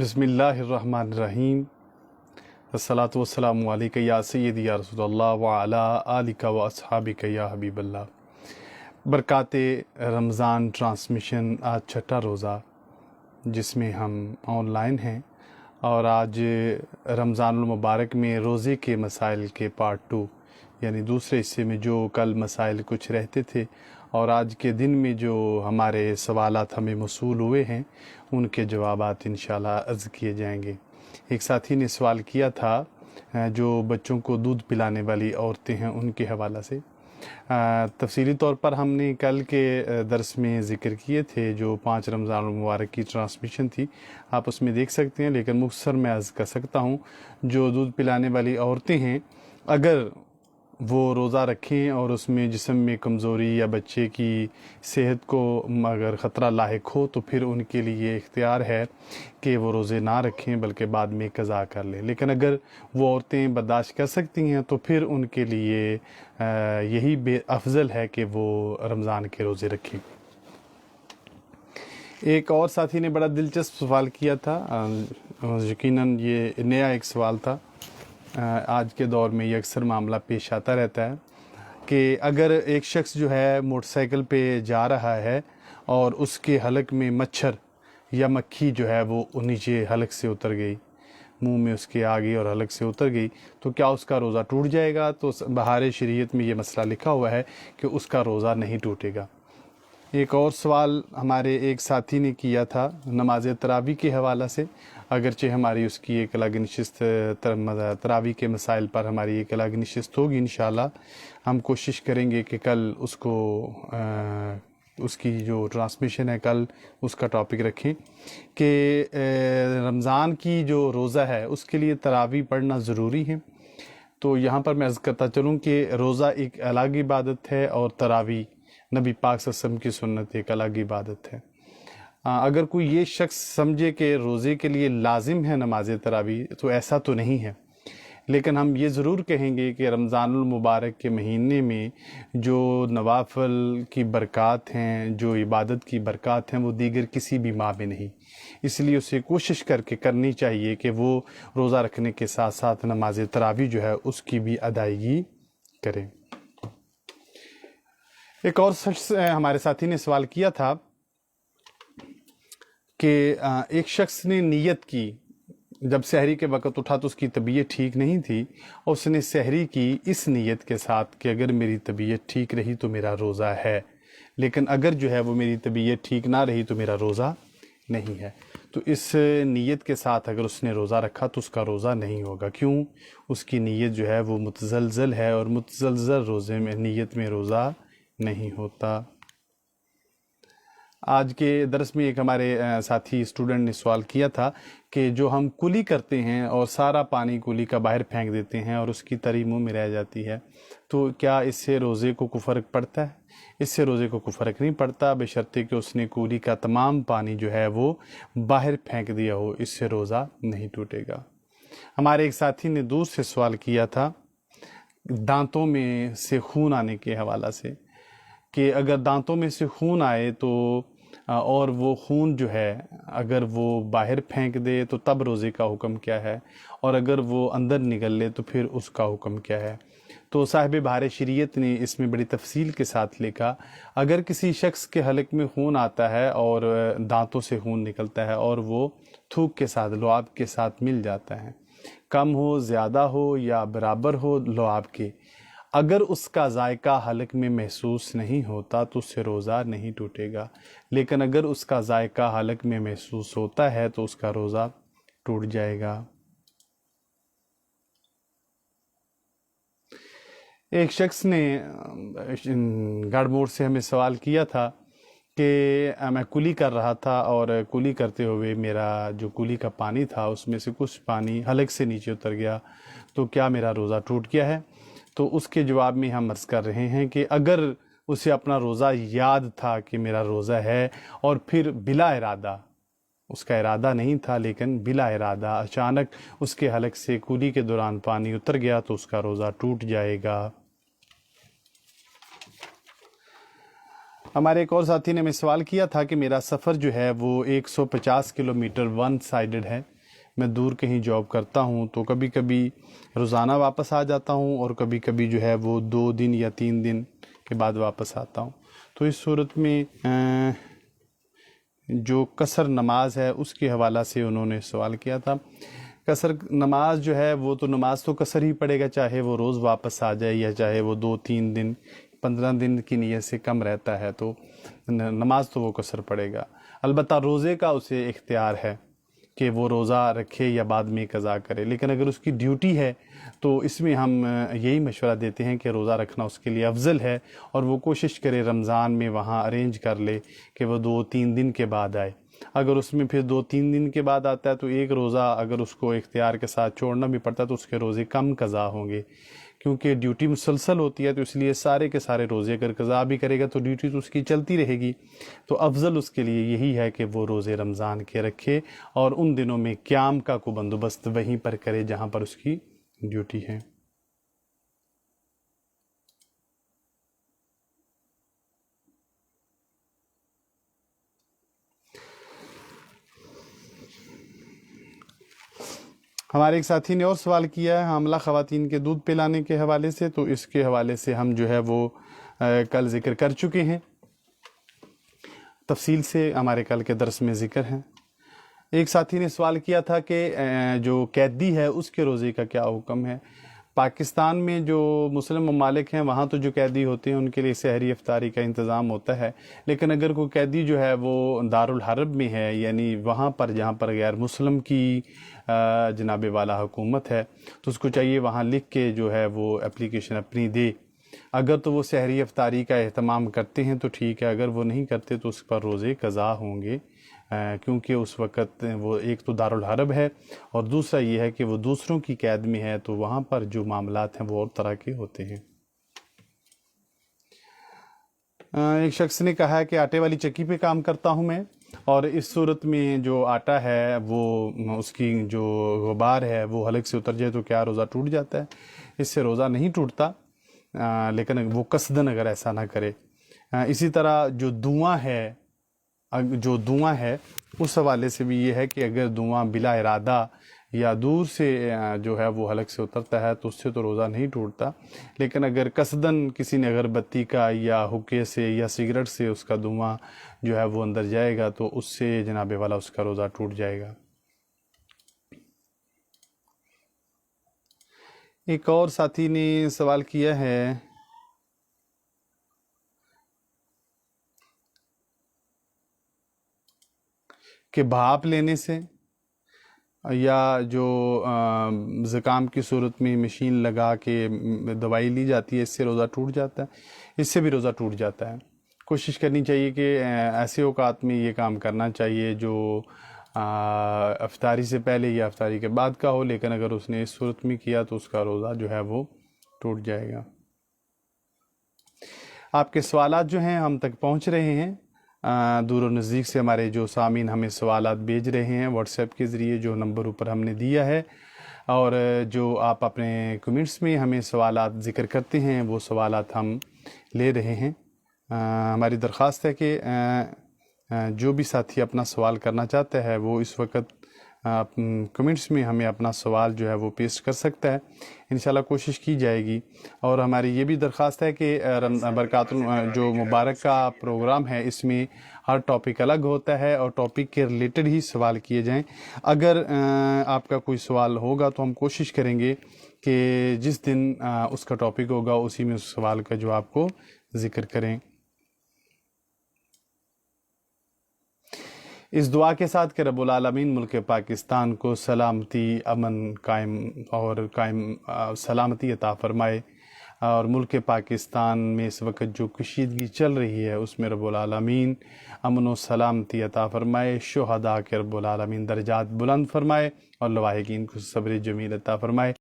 बिस्मिल्लाहिर्रहमानिर्रहीम। अस्सलातु वस्सलामु अलैका या सय्यदी या रसूलल्लाह व अला आलिका व अस्हाबिका या हबीबल्लाह। बरकाते रमज़ान ट्रांसमिशन आज छठा रोज़ा जिसमें हम ऑनलाइन हैं, और आज रमज़ानुल मुबारक में रोज़े के मसाइल के पार्ट 2 यानी दूसरे हिस्से में जो कल मसाइल कुछ रहते थे और आज के दिन में जो हमारे सवालात हमें मौसूल हुए हैं उनके जवाबात इंशाल्लाह अर्ज़ किए जाएंगे। एक साथी ने सवाल किया था जो बच्चों को दूध पिलाने वाली औरतें हैं उनके हवाला से। तफसीली तौर पर हमने कल के दर्स में ज़िक्र किए थे, जो 5 रमज़ान मुबारक की ट्रांसमिशन थी, आप उसमें देख सकते हैं, लेकिन मुख्तसर मैं अर्ज़ कर सकता हूँ। जो दूध पिलाने वाली औरतें हैं, अगर वो रोज़ा रखें और उसमें जिस्म में कमज़ोरी या बच्चे की सेहत को अगर ख़तरा लाहिक हो तो फिर उनके लिए इख्तियार है कि वो रोज़े ना रखें बल्कि बाद में क़ज़ा कर लें। लेकिन अगर वो औरतें बर्दाश्त कर सकती हैं तो फिर उनके लिए यही अफजल है कि वो रमज़ान के रोज़े रखें। एक और साथी ने बड़ा दिलचस्प सवाल किया था, यकीनन ये नया एक सवाल था। आज के दौर में ये अक्सर मामला पेश आता रहता है कि अगर एक शख्स जो है मोटरसाइकिल पे जा रहा है और उसके हलक में मच्छर या मक्खी जो है वो नीचे हलक से उतर गई, मुंह में उसके आ गई और हलक से उतर गई, तो क्या उसका रोज़ा टूट जाएगा? तो बहार शरीयत में ये मसला लिखा हुआ है कि उसका रोज़ा नहीं टूटेगा। एक और सवाल हमारे एक साथी ने किया था नमाज तरावी के हवाला से। अगरचे हमारी उसकी एक अलग नशिस्त तरावी के मसाइल पर हमारी एक अलग नशिस्त होगी इंशाल्लाह। हम कोशिश करेंगे कि कल उसको उसकी जो ट्रांसमिशन है कल उसका टॉपिक रखें कि रमज़ान की जो रोज़ा है उसके लिए तरावी पढ़ना ज़रूरी है। तो यहाँ पर मैं अर्ज़ करता चलूँ कि रोज़ा एक अलग इबादत है और तरावी नबी पाक सल्लल्लाहु अलैहि वसल्लम की सुन्नत एक अलग इबादत है। अगर कोई ये शख्स समझे कि रोज़े के लिए लाजिम है नमाज तरावी, तो ऐसा तो नहीं है। लेकिन हम ये ज़रूर कहेंगे कि रमज़ानुल मुबारक के महीने में जो नवाफिल की बरक़ात हैं, जो इबादत की बरक़ात हैं, वो दीगर किसी भी माह में नहीं। इसलिए उसे कोशिश करके करनी चाहिए कि वो रोज़ा रखने के साथ साथ नमाज तरावी जो है उसकी भी अदायगी करें। एक और शख्स हमारे साथी ने सवाल किया था कि एक शख्स ने नियत की, जब सहरी के वक़्त उठा तो उसकी तबीयत ठीक नहीं थी और उसने सहरी की इस नियत के साथ कि अगर मेरी तबीयत ठीक रही तो मेरा रोज़ा है, लेकिन अगर जो है वो मेरी तबीयत ठीक ना रही तो मेरा रोज़ा नहीं है। तो इस नियत के साथ अगर उसने रोज़ा रखा तो उसका रोज़ा नहीं होगा। क्यों? उसकी नियत जो है वो मुतज़लज़ल है और मुतज़लज़ल रोज़े में नियत में रोज़ा नहीं होता। आज के दरस में एक हमारे साथी स्टूडेंट ने सवाल किया था कि जो हम कुली करते हैं और सारा पानी कुली का बाहर फेंक देते हैं और उसकी तरी मुँह में रह जाती है, तो क्या इससे रोज़े को कोई फ़र्क पड़ता है? इससे रोज़े को कोई फ़र्क नहीं पड़ता, बशर्ते कि उसने कुली का तमाम पानी जो है वो बाहर फेंक दिया हो, इससे रोज़ा नहीं टूटेगा। हमारे एक साथी ने दूर से सवाल किया था दांतों में से खून आने के हवाला से कि अगर दांतों में से खून आए तो और वो खून जो है अगर वो बाहर फेंक दे तो तब रोज़े का हुक्म क्या है, और अगर वो अंदर निकल ले तो फिर उसका हुक्म क्या है। तो साहिब बहार शरीयत ने इसमें बड़ी तफसील के साथ लिखा, अगर किसी शख्स के हलक में खून आता है और दांतों से खून निकलता है और वो थूक के साथ लुआब के साथ मिल जाता है, कम हो ज़्यादा हो या बराबर हो लुआब के, अगर उसका जायका हलक में महसूस नहीं होता तो उससे रोज़ा नहीं टूटेगा। लेकिन अगर उसका जायका हलक में महसूस होता है तो उसका रोज़ा टूट जाएगा। एक शख्स ने गढ़मोड़ से हमें सवाल किया था कि मैं कुली कर रहा था और कुली करते हुए मेरा जो कुली का पानी था उसमें से कुछ पानी हलक से नीचे उतर गया, तो क्या मेरा रोज़ा टूट गया है? तो उसके जवाब में हम अर्ज़ कर रहे हैं कि अगर उसे अपना रोज़ा याद था कि मेरा रोज़ा है और फिर बिला इरादा, उसका इरादा नहीं था लेकिन बिला इरादा अचानक उसके हलक से कुली के दौरान पानी उतर गया तो उसका रोज़ा टूट जाएगा। ہمارے ایک اور ساتھی نے ہمیں سوال کیا تھا کہ میرا سفر جو ہے وہ 150 کلومیٹر ون سائیڈڈ ہے. میں دور کہیں جاب کرتا ہوں تو کبھی کبھی روزانہ واپس آ جاتا ہوں اور کبھی کبھی جو ہے وہ 2 دن یا 3 دن کے بعد واپس آتا ہوں. تو اس صورت میں جو قصر نماز ہے اس کے حوالہ سے انہوں نے سوال کیا تھا. قصر نماز جو ہے وہ تو نماز تو قصر ہی پڑے گا، چاہے وہ روز واپس آ جائے یا چاہے وہ 2-3 دن 15 دن کی نیت سے کم رہتا ہے تو نماز تو وہ قصر پڑے گا. البتہ روزے کا اسے اختیار ہے کہ وہ روزہ رکھے یا بعد میں قضا کرے، لیکن اگر اس کی ڈیوٹی ہے تو اس میں ہم یہی مشورہ دیتے ہیں کہ روزہ رکھنا اس کے لیے افضل ہے اور وہ کوشش کرے رمضان میں وہاں ارینج کر لے کہ وہ 2-3 دن کے بعد آئے. اگر اس میں پھر 2-3 دن کے بعد آتا ہے تو ایک روزہ اگر اس کو اختیار کے ساتھ چھوڑنا بھی پڑتا ہے تو اس کے روزے کم قضا ہوں گے، کیونکہ ڈیوٹی مسلسل ہوتی ہے تو اس لیے سارے کے سارے روزے اگر قضا بھی کرے گا تو ڈیوٹی تو اس کی چلتی رہے گی. تو افضل اس کے لیے یہی ہے کہ وہ روزے رمضان کے رکھے اور ان دنوں میں قیام کا کو بندوبست وہیں پر کرے جہاں پر اس کی ڈیوٹی ہے. ہمارے ایک ساتھی نے اور سوال کیا ہے حاملہ خواتین کے دودھ پلانے کے حوالے سے، تو اس کے حوالے سے ہم جو ہے وہ کل ذکر کر چکے ہیں، تفصیل سے ہمارے کل کے درس میں ذکر ہے. ایک ساتھی نے سوال کیا تھا کہ جو قیدی ہے اس کے روزے کا کیا حکم ہے. پاکستان میں جو مسلم ممالک ہیں وہاں تو جو قیدی ہوتے ہیں ان کے لیے سحری افطاری کا انتظام ہوتا ہے، لیکن اگر کوئی قیدی جو ہے وہ دارالحرب میں ہے، یعنی وہاں پر جہاں پر غیر مسلم کی جناب والا حکومت ہے، تو اس کو چاہیے وہاں لکھ کے جو ہے وہ اپلیکیشن اپنی دے. اگر تو وہ سحری افطاری کا اہتمام کرتے ہیں تو ٹھیک ہے، اگر وہ نہیں کرتے تو اس پر روزے قضا ہوں گے، کیونکہ اس وقت وہ ایک تو دارالحرب ہے اور دوسرا یہ ہے کہ وہ دوسروں کی قید میں ہے تو وہاں پر جو معاملات ہیں وہ اور طرح کے ہوتے ہیں. ایک شخص نے کہا ہے کہ آٹے والی چکی پہ کام کرتا ہوں میں، اور اس صورت میں جو آٹا ہے وہ اس کی جو غبار ہے وہ حلق سے اتر جائے تو کیا روزہ ٹوٹ جاتا ہے؟ اس سے روزہ نہیں ٹوٹتا، لیکن وہ قصدن اگر ایسا نہ کرے. اسی طرح جو دھواں ہے اس حوالے سے بھی یہ ہے کہ اگر دھواں بلا ارادہ یا دور سے جو ہے وہ حلق سے اترتا ہے تو اس سے تو روزہ نہیں ٹوٹتا، لیکن اگر قصدن کسی نے اگر بتی کا یا حکے سے یا سگریٹ سے اس کا دھواں جو ہے وہ اندر جائے گا تو اس سے جناب والا اس کا روزہ ٹوٹ جائے گا. ایک اور ساتھی نے سوال کیا ہے کہ بھاپ لینے سے یا جو زکام کی صورت میں مشین لگا کے دوائی لی جاتی ہے اس سے روزہ ٹوٹ جاتا ہے؟ اس سے بھی روزہ ٹوٹ جاتا ہے. کوشش کرنی چاہیے کہ ایسے اوقات میں یہ کام کرنا چاہیے جو افطاری سے پہلے یا افطاری کے بعد کا ہو، لیکن اگر اس نے اس صورت میں کیا تو اس کا روزہ جو ہے وہ ٹوٹ جائے گا. آپ کے سوالات جو ہیں ہم تک پہنچ رہے ہیں، دور و نزدیک سے ہمارے جو سامعین ہمیں سوالات بھیج رہے ہیں واٹس ایپ کے ذریعے جو نمبر اوپر ہم نے دیا ہے، اور جو آپ اپنے کمنٹس میں ہمیں سوالات ذکر کرتے ہیں وہ سوالات ہم لے رہے ہیں. ہماری درخواست ہے کہ جو بھی ساتھی اپنا سوال کرنا چاہتا ہے وہ اس وقت کمنٹس میں ہمیں اپنا سوال جو ہے وہ پیش کر سکتا ہے، انشاءاللہ کوشش کی جائے گی. اور ہماری یہ بھی درخواست ہے کہ برکات جو مبارک کا پروگرام ہے اس میں ہر ٹاپک الگ ہوتا ہے اور ٹاپک کے ریلیٹڈ ہی سوال کیے جائیں. اگر آپ کا کوئی سوال ہوگا تو ہم کوشش کریں گے کہ جس دن اس کا ٹاپک ہوگا اسی میں اس سوال کا جواب کو ذکر کریں. اس دعا کے ساتھ کہ رب العالمین ملک پاکستان کو سلامتی، امن قائم سلامتی عطا فرمائے، اور ملک پاکستان میں اس وقت جو کشیدگی چل رہی ہے اس میں رب العالمین امن و سلامتی عطا فرمائے، شہداء کے رب العالمین درجات بلند فرمائے اور لواحقین کو صبر جمیل عطا فرمائے.